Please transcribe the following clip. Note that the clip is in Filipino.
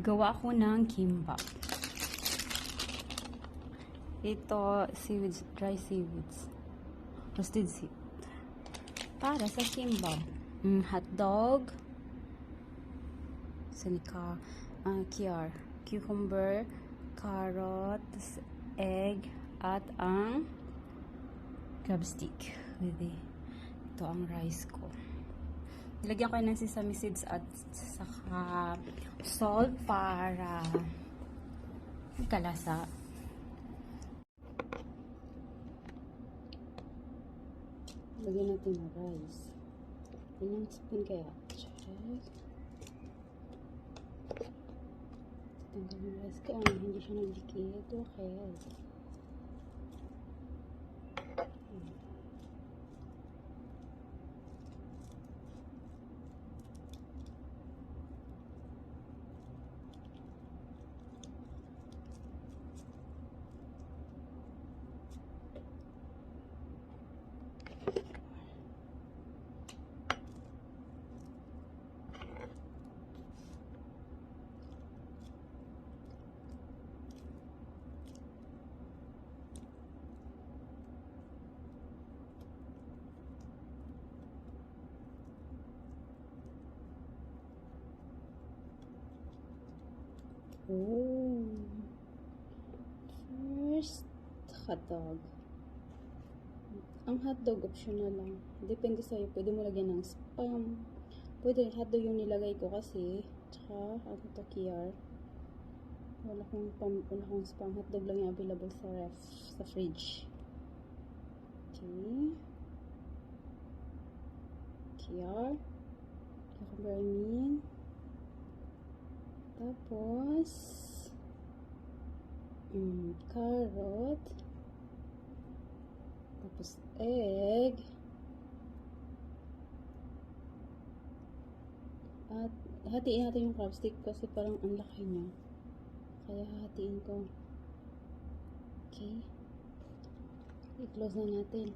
Gawa ko ng kimbap. Ito, seaweeds, dry seaweeds. Roasted seaweed. Para sa kimbap. Hotdog. Sanika, kiar. Cucumber, carrot, egg, at ang crab stick. Ito ang rice ko. Nilagyan ko ng sesame seeds at saka salt para magkalasa. Lagyan natin ng rice. Ilang spoon kaya? Check. Tanggal yung rice ko. Hindi siya nagdikit. Okay. Oh. First, hotdog. Ang hotdog, optional lang. Depende sa'yo. Pwede mo lagyan ng spam. Pwede hotdog yung nilagay ko kasi. Tsaka, ano to, kiar. Wala kong spam. Hotdog lang yung available sa ref, sa fridge. Okay. Kiar. Cucumber, I mean. Tapos, carrot. Tapos, egg. At, hatiin natin yung crab stick kasi parang ang laki niya. Kaya, hatiin ko. Okay. I-close na natin.